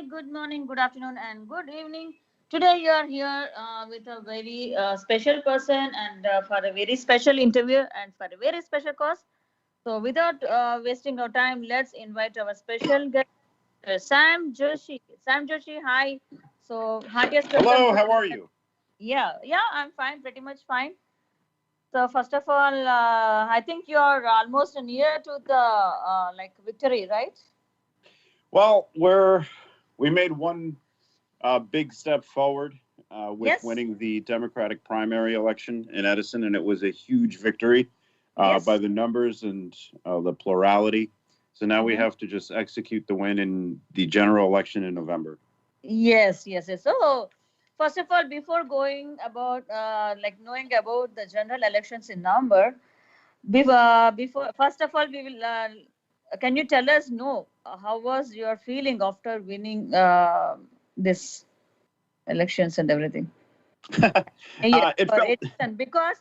good morning, good afternoon, and good evening. Today, you are here with a very special person and for a very special interview and for a very special cause. So, without wasting our time, let's invite our special guest, Sam Joshi. Sam Joshi, hi. So, heartiest welcome Hello, to. how are you? Yeah, I'm fine, pretty much fine. So, first of all, I think you are almost near to the like victory, right? Well, we made one big step forward with Yes, winning the Democratic primary election in Edison, and it was a huge victory by yes. the numbers and the plurality. So now we Mm-hmm. have to just execute the win in the general election in November. Yes. So, first of all, before going about like knowing about the general elections in November, before first of all, we will. Can you tell us, no, how was your feeling after winning this elections and everything? Yes, It for felt Edison, because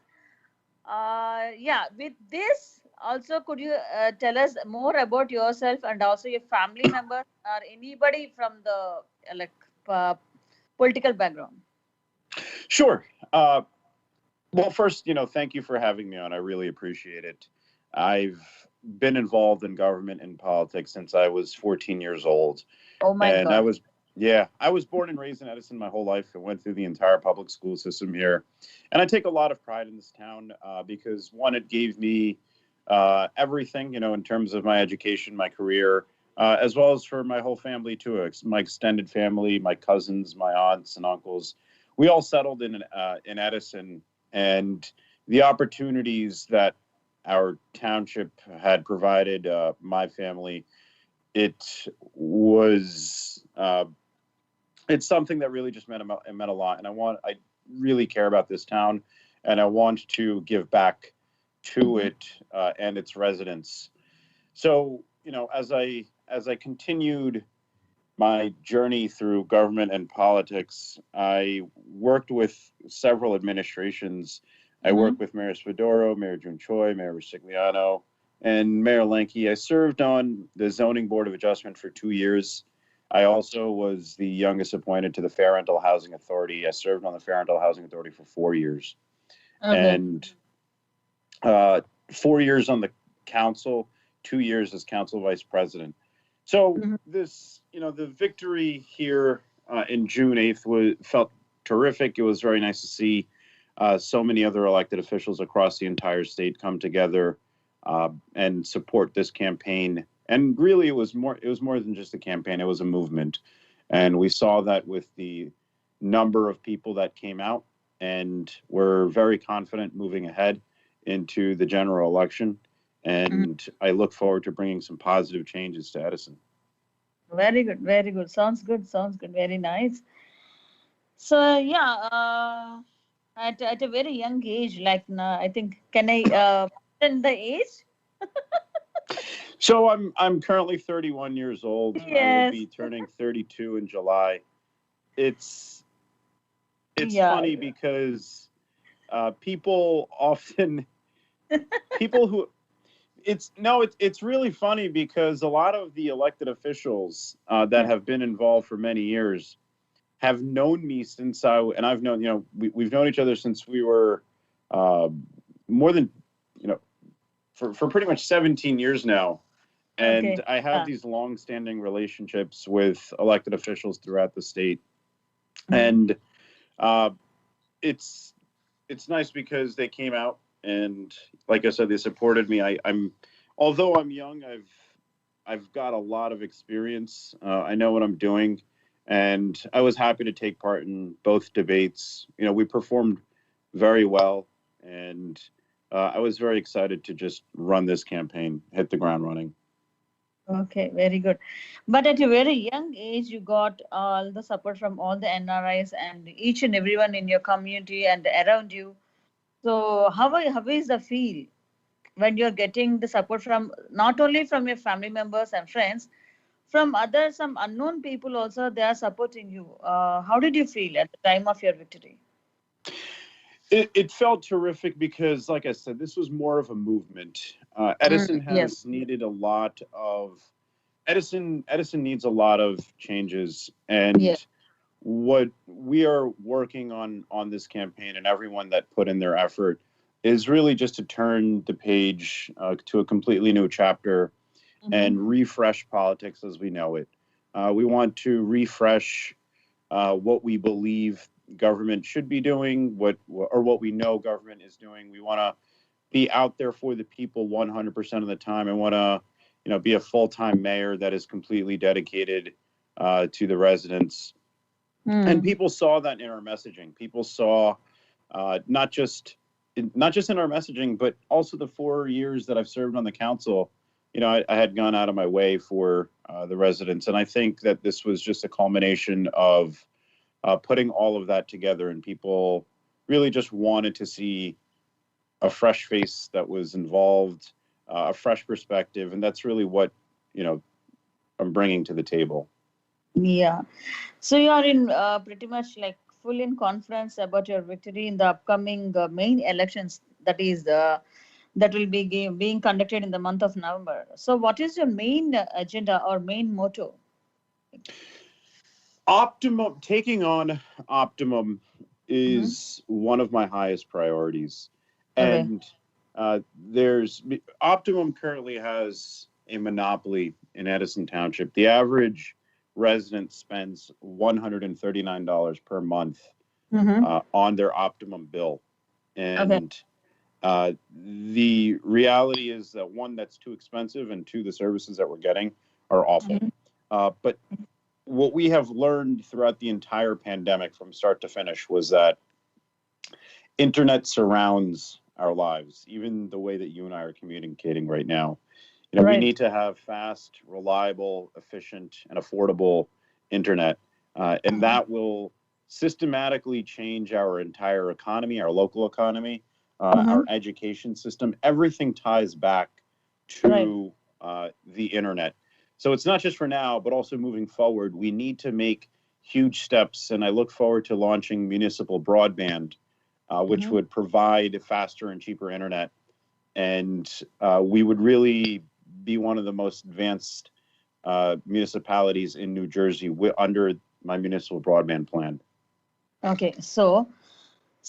yeah, with this also, could you tell us more about yourself and also your family members or anybody from the like uh, political background? sure. Well, first, thank you for having me on. I really appreciate it. I've been involved in government and politics since I was 14 years old. Oh my And God. I was born and raised in Edison my whole life and went through the entire public school system here. And I take a lot of pride in this town because, one, it gave me everything, in terms of my education, my career, as well as for my whole family, too. My extended family, my cousins, my aunts and uncles. We all settled in Edison, and the opportunities that our township had provided my family, it was it's something that really just meant a lot. And I really care about this town, and I want to give back to Mhm. it and its residents. So, as I continued my journey through government and politics, I worked with several administrations. I Mhm. worked with Mayor Spadoro, Mayor June Choi, Mayor Resigliano, and Mayor Lenke. I served on the Zoning Board of Adjustment for 2 years. I also was the youngest appointed to the Fair Rental Housing Authority. I served on the Fair Rental Housing Authority for 4 years. Okay. And uh, 4 years on the council, 2 years as council vice president. So Mhm. the victory here in June 8th felt terrific. It was very nice to see so many other elected officials across the entire state come together and support this campaign. And really, it was more than just a campaign. It was a movement, and we saw that with the number of people that came out. And we're very confident moving ahead into the general election. Mhm. And I look forward to bringing some positive changes to Edison. Very good, very good. Sounds good, very nice. So yeah, at a very young age, like I think, can I mention the age? So I'm currently 31 years old. I will Yes. be turning 32 in July. It's it's Yeah. funny because people often people who it's no it's really funny because a lot of the elected officials that have been involved for many years have known me since I've known, we've known each other since we were uh, more than, you know, for pretty much 17 years now. And Okay. I have Yeah. these long-standing relationships with elected officials throughout the state. Mhm. And uh, it's it's nice because they came out and, like I said, they supported me. Although I'm young, I've got a lot of experience. I know what I'm doing, and I was happy to take part in both debates. We performed very well, and I was very excited to just run this campaign, hit the ground running. Okay, very good. But at a very young age, you got all the support from all the NRIs and each and everyone in your community and around you. So how is the feel when you're getting the support from not only from your family members and friends, from others, some unknown people also, they are supporting you. How did you feel at the time of your victory? It felt terrific because, like I said, this was more of a movement. Edison Yes. has needed a lot of Edison needs a lot of changes, and Yeah. what we are working on this campaign, and everyone that put in their effort, is really just to turn the page to a completely new chapter and refresh politics as we know it. We want to refresh what we believe government should be doing, what we know government is doing. We want to be out there for the people 100% of the time. I want to, be a full-time mayor that is completely dedicated to the residents. And people saw that in our messaging. People saw not just in our messaging, but also the 4 years that I've served on the council. I had gone out of my way for the residents, and I think that this was just a culmination of putting all of that together, and people really just wanted to see a fresh face that was involved, a fresh perspective, and that's really what I'm bringing to the table. Yeah. So you are in pretty much like full in confidence about your victory in the upcoming main elections. That will be being conducted in the month of November. So what is your main agenda or main motto? Taking on Optimum is one of my highest priorities. And Optimum currently has a monopoly in Edison Township. The average resident spends $139 per month on their Optimum bill. And the reality is that, one, that's too expensive, and two, the services that we're getting are awful. But what we have learned throughout the entire pandemic from start to finish was that internet surrounds our lives, even the way that you and I are communicating right now. We need to have fast, reliable, efficient, and affordable internet, and that will systematically change our entire economy, our local economy, our education system. Everything ties back to the internet. So it's not just for now, but also moving forward. We need to make huge steps, and I look forward to launching municipal broadband, which would provide faster and cheaper internet. And we would really be one of the most advanced municipalities in New Jersey under my municipal broadband plan. Okay, so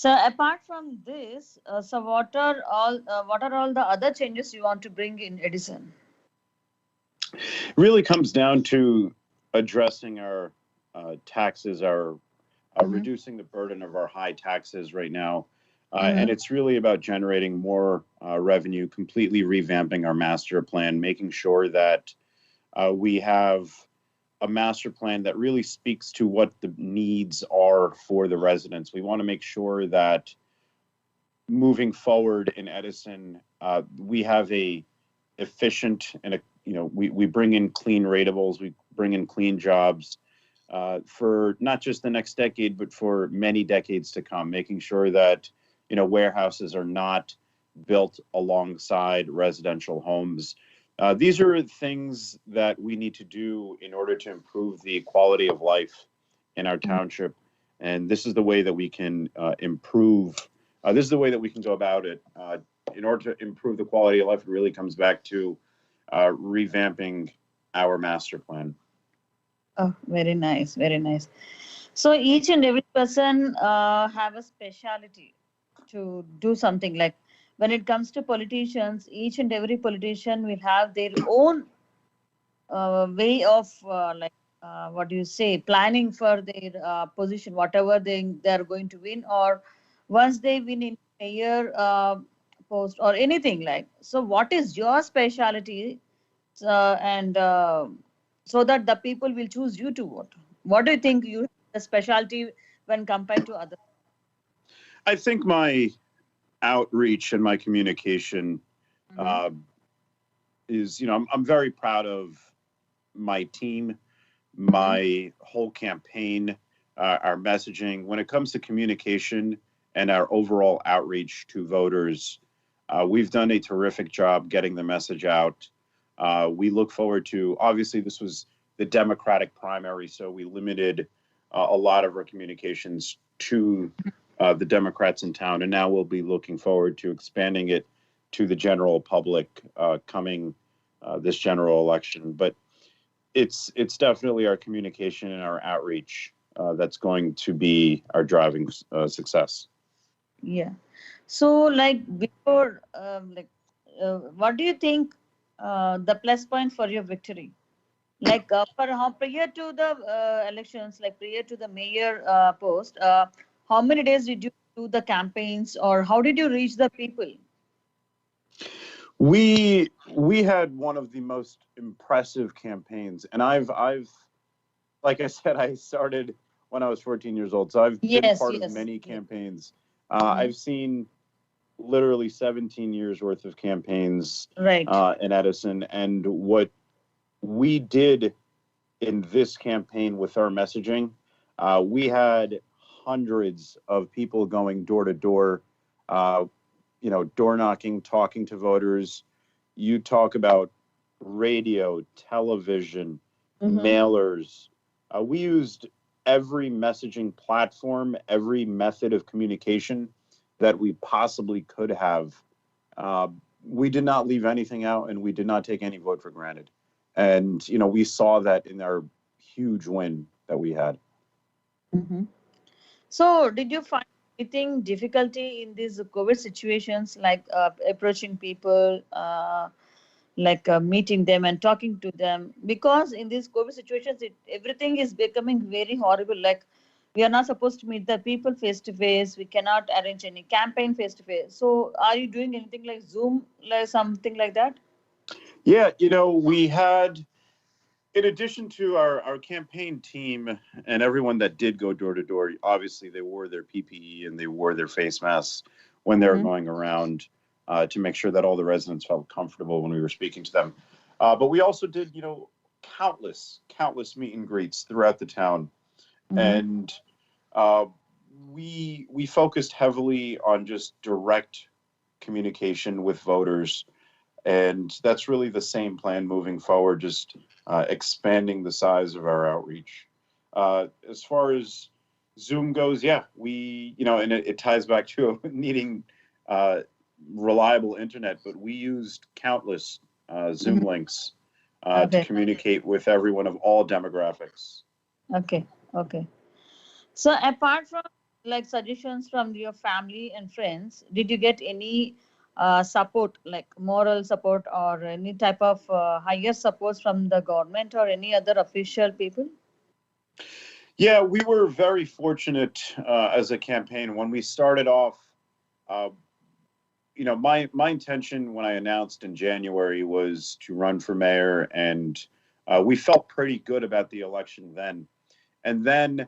apart from this, so what are all the other changes you want to bring in Edison? It really comes down to addressing our taxes, our reducing the burden of our high taxes right now. And it's really about generating more revenue, completely revamping our master plan, making sure that we have a master plan that really speaks to what the needs are for the residents. We want to make sure that moving forward in Edison, we have a efficient and we bring in clean ratables, we bring in clean jobs for not just the next decade, but for many decades to come, making sure that warehouses are not built alongside residential homes. These are things that we need to do in order to improve the quality of life in our township. And this is the way that we can improve. This is the way that we can go about it. In order to improve the quality of life, it really comes back to revamping our master plan. Oh, very nice, very nice. So each and every person have a specialty to do something. Like when it comes to politicians, each and every politician will have their own way of planning for their position, whatever they are going to win, or once they win in mayor post or anything like. So what is your specialty, and so that the people will choose you to vote? What do you think you have the specialty when compared to others? I think my outreach and my communication is, I'm very proud of my team, my whole campaign, our messaging. When it comes to communication and our overall outreach to voters, we've done a terrific job getting the message out. We look forward to, obviously, this was the Democratic primary, so we limited a lot of our communications to the Democrats in town, and now we'll be looking forward to expanding it to the general public coming this general election. But it's definitely our communication and our outreach that's going to be our driving success. Yeah. So, like before, what do you think the plus point for your victory? Like for how prior to the elections, like prior to the mayor post, how many days did you do the campaigns, or how did you reach the people? We had one of the most impressive campaigns, and I've like I said, I started when I was 14 years old, so I've been Yes, part of yes, many yes. campaigns. Hmm. I've seen literally 17 years worth of campaigns Right. in Edison, and what we did in this campaign with our messaging, we had hundreds of people going door to door, uh, door knocking, talking to voters. You talk about radio, television, Mm-hmm. mailers. We used every messaging platform, every method of communication that we possibly could have. Uh, we did not leave anything out, and we did not take any vote for granted. And we saw that in our huge win that we had. Mm-hmm. So, did you find anything difficulty in these COVID situations, like approaching people, like meeting them and talking to them? Because in these COVID situations, everything is becoming very horrible. Like we are not supposed to meet the people face to face. We cannot arrange any campaign face to face. So, are you doing anything like Zoom, like something like that? Yeah, we had, in addition to our campaign team and everyone that did go door to door, obviously they wore their PPE and they wore their face masks when they were Mm-hmm. going around to make sure that all the residents felt comfortable when we were speaking to them. But we also did, countless meet and greets throughout the town, Mm-hmm. and uh, we focused heavily on just direct communication with voters, and that's really the same plan moving forward, just expanding the size of our outreach. As far as Zoom goes, yeah, and it ties back to needing uh, reliable internet, but we used countless Zoom Mm-hmm. links to Okay. communicate with everyone of all demographics. Okay. Okay. So apart from like suggestions from your family and friends, did you get any support, like moral support or any type of higher support from the government or any other official people? Yeah, we were very fortunate as a campaign when we started off. Uh, my intention when I announced in January was to run for mayor, and we felt pretty good about the election then. And then,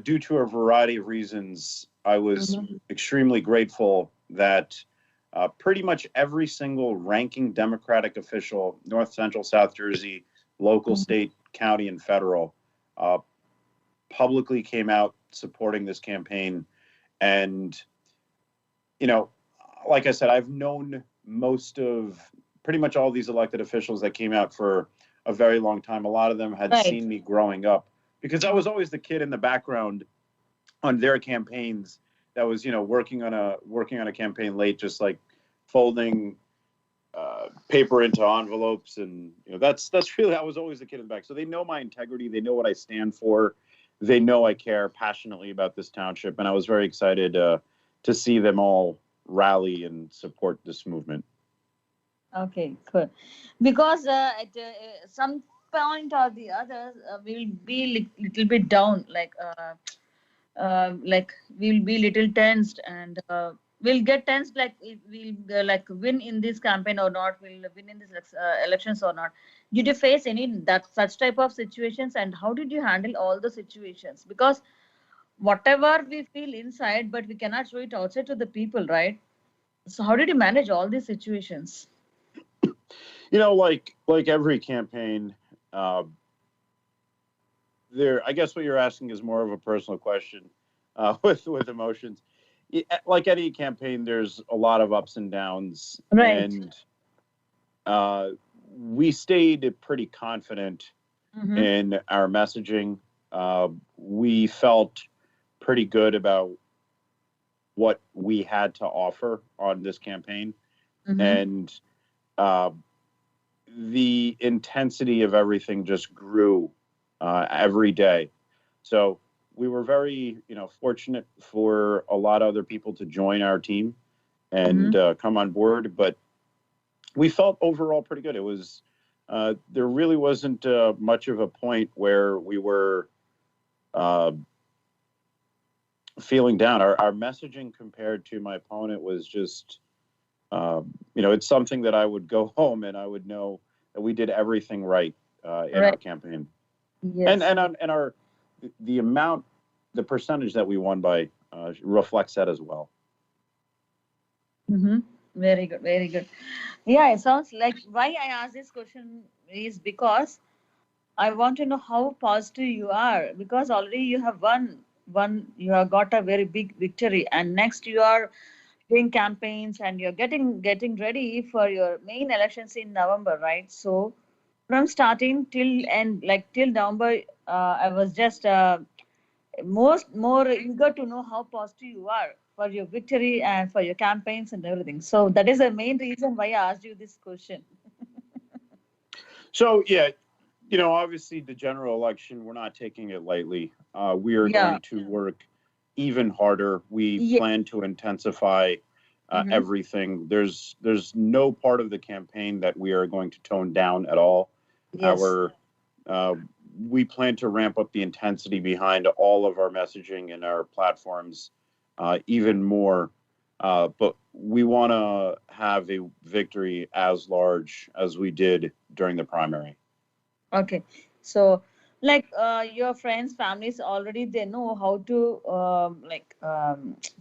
due to a variety of reasons, I was Mm-hmm. extremely grateful that pretty much every single ranking Democratic official, North Central, South Jersey, local, state, county, and federal, uh, publicly came out supporting this campaign. And, you know, like I said, I've known pretty much all these elected officials that came out for a very long time. A lot of them had Right. seen me growing up because I was always the kid in the background on their campaigns that was, working on a campaign late, just like folding paper into envelopes, and that's really, I was always the kid in the back. So they know my integrity, they know what I stand for, they know I care passionately about this township, and I was very excited to see them all rally and support this movement. Okay, good. Because at some point or the other, we'll be little bit down, like we'll be little tensed and we'll get tensed like if we'll like win in this campaign or not, we'll win in this elections or not. Did you face any that such type of situations, and how did you handle all the situations? Because whatever we feel inside, but we cannot show it outside to the people, right? So how did you manage all these situations? Like every campaign, uh, I guess what you're asking is more of a personal question with emotions. Like any campaign, there's a lot of ups and downs, Right. and uh, we stayed pretty confident Mm-hmm. in our messaging. We felt pretty good about what we had to offer on this campaign, Mm-hmm. and uh, the intensity of everything just grew every day. So we were very, fortunate for a lot of other people to join our team and come on board. But we felt overall pretty good. It was, there really wasn't much of a point where we were feeling down. Our messaging compared to my opponent was just, it's something that I would go home and I would know that we did everything right in our campaign. Yes. And our the amount, the percentage that we won by reflects that as well. Very good, very good. Yeah, it sounds like why I asked this question is because I want to know how positive you are, because already you have you have got a very big victory, and next you are doing campaigns and you're getting ready for your main elections in November, right? So from starting till end, like till November, I was just more eager to know how positive you are for your victory and for your campaigns and everything. So that is the main reason why I asked you this question. So yeah, obviously the general election, we're not taking it lightly. We are going to work even harder. We plan to intensify everything. There's no part of the campaign that we are going to tone down at all. Yes. We plan to ramp up the intensity behind all of our messaging and our platforms even more. But we want to have a victory as large as we did during the primary. Okay. So, like your friends, families already they know how to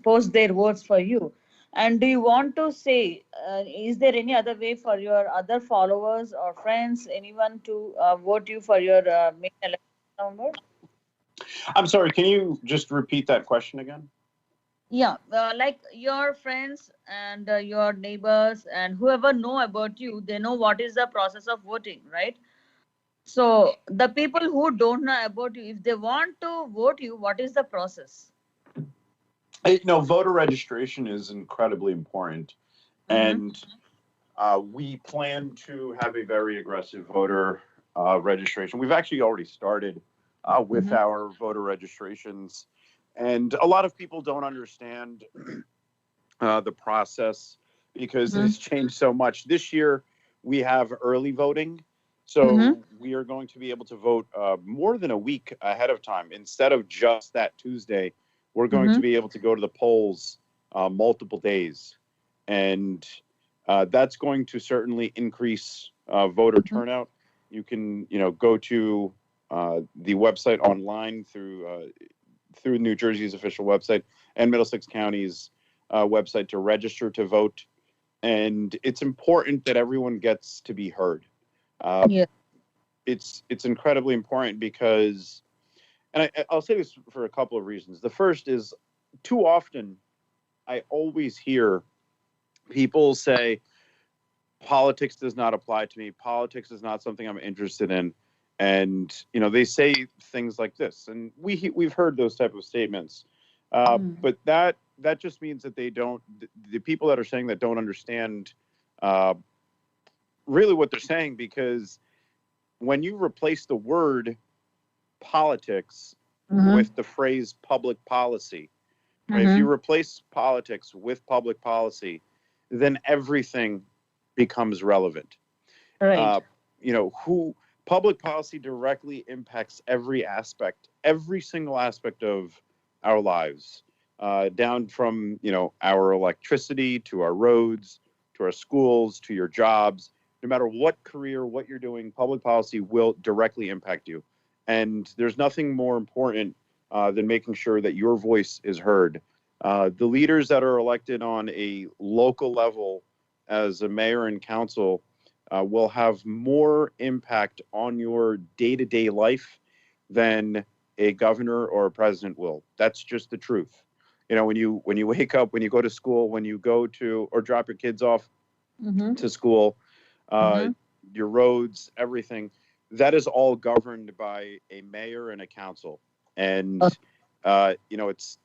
post their votes for you. And do you want to say, is there any other way for your other followers or friends, anyone to vote you for your main election number? I'm sorry, can you just repeat that question again? Yeah, like your friends and your neighbors and whoever know about you, they know what is the process of voting, right? So the people who don't know about you, if they want to vote you, what is the process? Voter registration is incredibly important. And we plan to have a very aggressive voter registration. We've actually already started with our voter registrations. And a lot of people don't understand the process because it's changed so much. This year, we have early voting. So we are going to be able to vote more than a week ahead of time. Instead of just that Tuesday, we're going to be able to go to the polls multiple days. And that's going to certainly increase voter turnout. You can, go to the website online through New Jersey's official website and Middlesex County's website to register to vote. And it's important that everyone gets to be heard. It's incredibly important because, and I'll say this for a couple of reasons. The first is, too often I always hear people say, politics does not apply to me. Politics is not something I'm interested in. And, they say things like this, and we've heard those type of statements. But that just means that they don't, the people that are saying that don't understand really what they're saying, because when you replace the word politics with the phrase public policy, right? If you replace politics with public policy, then everything becomes relevant. Right. Public policy directly impacts every single aspect of our lives, down from, our electricity to our roads, to our schools, to your jobs. No matter what career, what you're doing, public policy will directly impact you. And there's nothing more important than making sure that your voice is heard. The leaders that are elected on a local level as a mayor and council will have more impact on your day-to-day life than a governor or a president will. That's just the truth. When you wake up, when you go to school, when you go to or drop your kids off to school, your roads, everything, that is all governed by a mayor and a council. And it's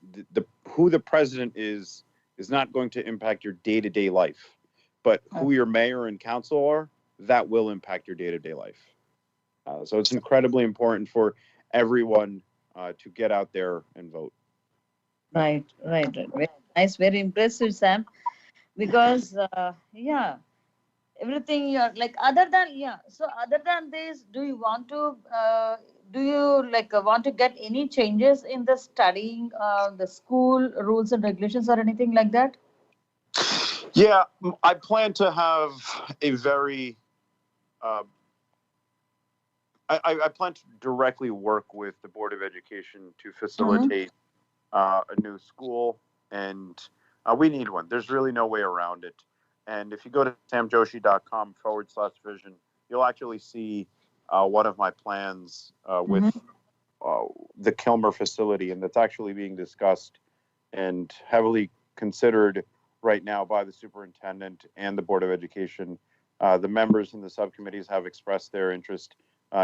who the president is not going to impact your day-to-day life, but who your mayor and council are, that will impact your day-to-day life. So it's incredibly important for everyone to get out there and vote. Right. Very nice, very impressive, Sam. Because yeah, everything you're like other than so other than this, do you want to want to get any changes in the studying the school rules and regulations or anything like that? Yeah, I plan to have a very I plan to directly work with the Board of Education to facilitate a new school, and we need one. There's really no way around it. And if you go to samjoshi.com/vision, you'll actually see one of my plans with the Kilmer facility, and that's actually being discussed and heavily considered right now by the superintendent and the Board of Education. The members in the subcommittees have expressed their interest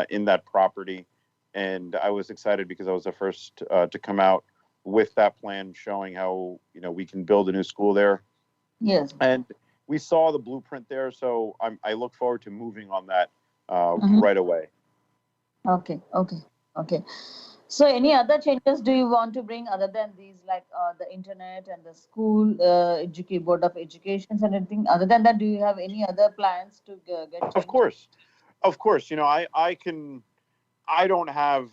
in that property, and I was excited because I was the first to come out with that plan, showing how we can build a new school there. Yes. And we saw the blueprint there, so I look forward to moving on that right away. Okay. So any other changes do you want to bring other than these, like the internet and the school board of education and anything? Other than that, do you have any other plans to get changed? Of course. I don't have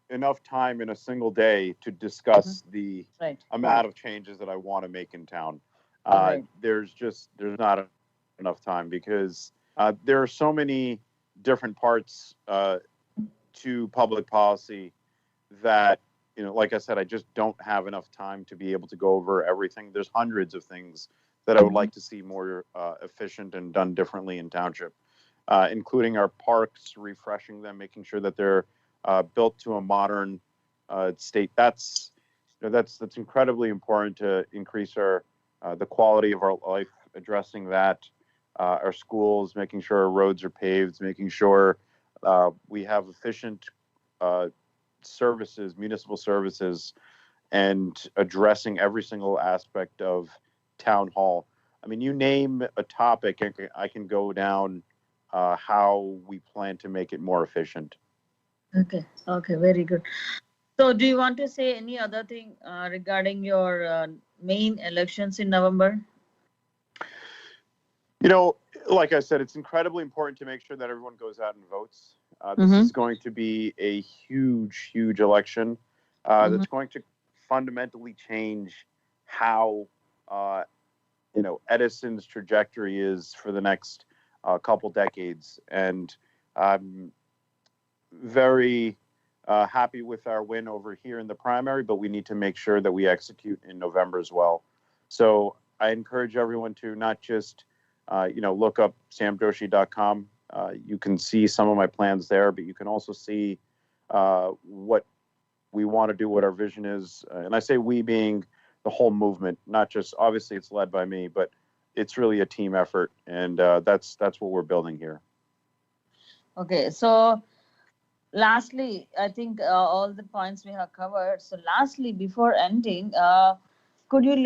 enough time in a single day to discuss the amount of changes that I want to make in town. There's not enough time because there are so many different parts to public policy that, like I said, I just don't have enough time to be able to go over everything. There's hundreds of things that I would like to see more efficient and done differently in township, including our parks, refreshing them, making sure that they're built to a modern state. That's incredibly important to increase the quality of our life, addressing that, our schools, making sure our roads are paved, making sure we have efficient services, municipal services, and addressing every single aspect of town hall. I mean, you name a topic, I can go down how we plan to make it more efficient. Okay, very good. So do you want to say any other thing regarding your main elections in November? Like I said, it's incredibly important to make sure that everyone goes out and votes. This is going to be a huge, huge election that's going to fundamentally change how, Edison's trajectory is for the next couple decades. And I'm very happy with our win over here in the primary, but we need to make sure that we execute in November as well. So I encourage everyone to not just look up samjoshi.com. You can see some of my plans there, but you can also see what we want to do, what our vision is. And I say we being the whole movement, not just, obviously it's led by me, but it's really a team effort. And that's what we're building here. Okay. So lastly, I think all the points we have covered. So lastly, before ending, could you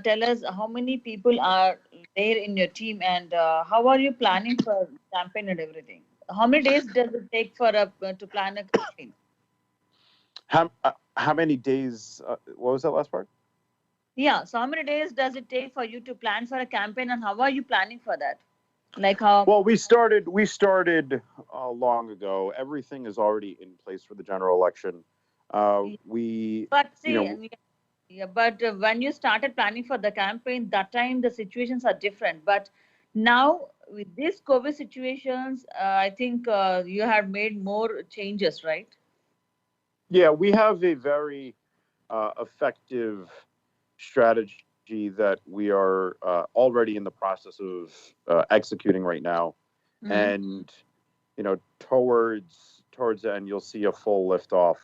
tell us how many people are there in your team and how are you planning for campaign and everything? How many days does it take to plan a campaign? How many days? What was that last part? Yeah. So how many days does it take for you to plan for a campaign and how are you planning for that? Like how? Well, we started long ago. Everything is already in place for the general election. But when you started planning for the campaign, that time the situations are different. But now with these COVID situations, I think you have made more changes, right? Yeah, we have a very effective strategy that we are already in the process of executing right now. And, towards the end, you'll see a full liftoff.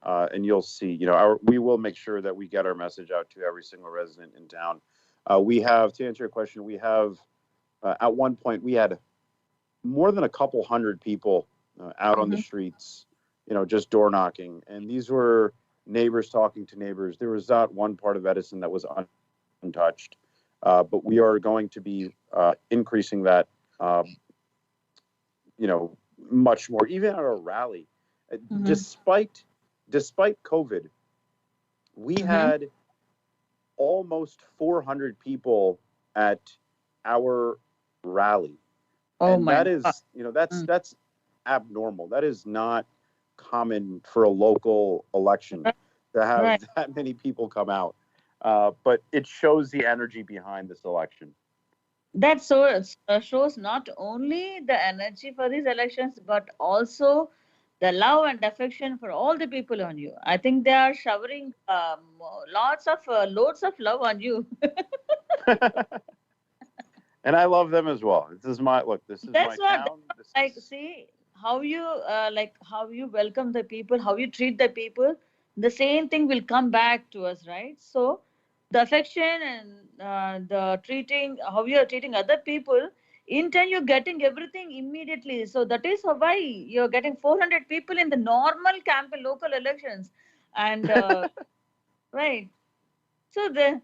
And you'll see, we will make sure that we get our message out to every single resident in town. We have, to answer your question, we have, at one point, we had more than a couple hundred people out on the streets, just door knocking. And these were neighbors talking to neighbors. There was not one part of Edison that was untouched. But we are going to be increasing that much more. Even at a rally, despite COVID, we had almost 400 people at our rally. Oh And my that is, God. that's abnormal. That is not common for a local election to have Right. that many people come out. But it shows the energy behind this election. That shows not only the energy for these elections, but also the love and affection for all the people on you. I think they are showering loads of love on you. And I love them as well. This is my That's what, town. see how you how you welcome the people, how you treat the people. The same thing will come back to us, right? So the affection and the treating, how you are treating other people, in turn you're getting everything immediately. So that is why you're getting 400 people in the normal campaign, local elections, and right. So the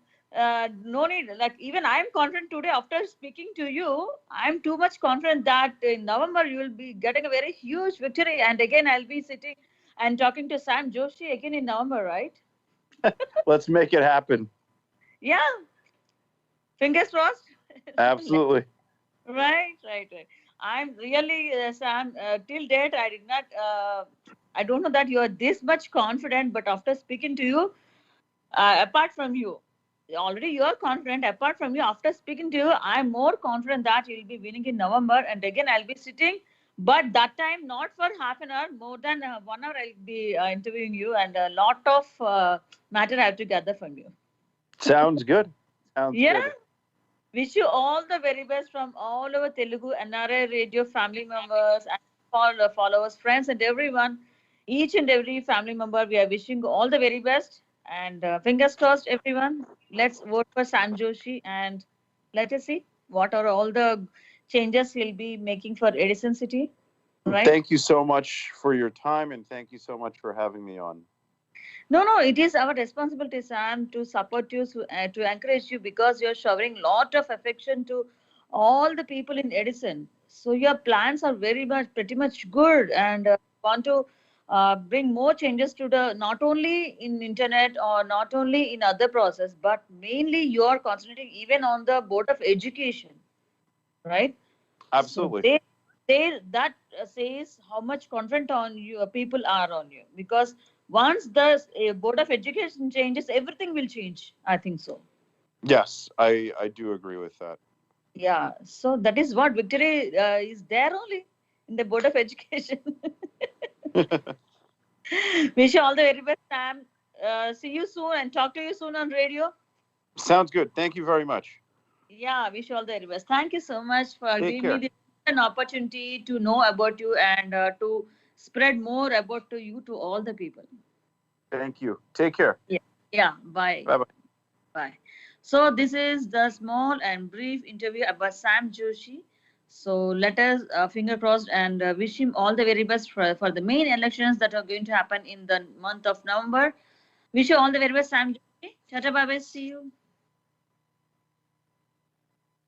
no need, like even I'm confident today after speaking to you. I'm too much confident that in November you will be getting a very huge victory, and again I'll be sitting and talking to Sam Joshi again in November, right? Let's make it happen. Yeah, fingers crossed. Absolutely. Right. I'm really Sam. Till date, I did not. I don't know that you are this much confident, but after speaking to you, apart from you, already you are confident. Apart from you, after speaking to you, I'm more confident that you'll be winning in November. And again, I'll be sitting, but that time not for half an hour, more than 1 hour. I'll be interviewing you, and a lot of matter I have to gather from you. Sounds good. Sounds Yeah. good. Wish you all the very best from all our Telugu NRI Radio family members and all the followers, friends, and everyone. Each and every family member, we are wishing you all the very best. And fingers crossed, everyone. Let's vote for Sam Joshi and let us see what are all the changes he'll be making for Edison City. Right? Thank you so much for your time, and thank you so much for having me on. No, it is our responsibility, Sam, to support you, to encourage you, because you're showering lot of affection to all the people in Edison. So your plans are pretty much good, and want to bring more changes to the, not only in internet or not only in other process, but mainly you are concentrating even on the board of education, right? Absolutely. So that says how much confident on you people are on you, because once the board of education changes, everything will change. I think so. Yes, I do agree with that. Yeah. So that is what victory is there only in the board of education. Wish you all the very best, Sam. See you soon and talk to you soon on radio. Sounds good. Thank you very much. Yeah, wish you all the very best. Thank you so much for Take giving me an opportunity to know about you and to spread more about you to all the people. Thank you. Take care. Yeah. Bye. Bye-bye. Bye. So this is the small and brief interview about Sam Joshi. So let us finger crossed and wish him all the very best for the main elections that are going to happen in the month of November. Wish you all the very best, Sam Joshi. Tata, bye bye. See you.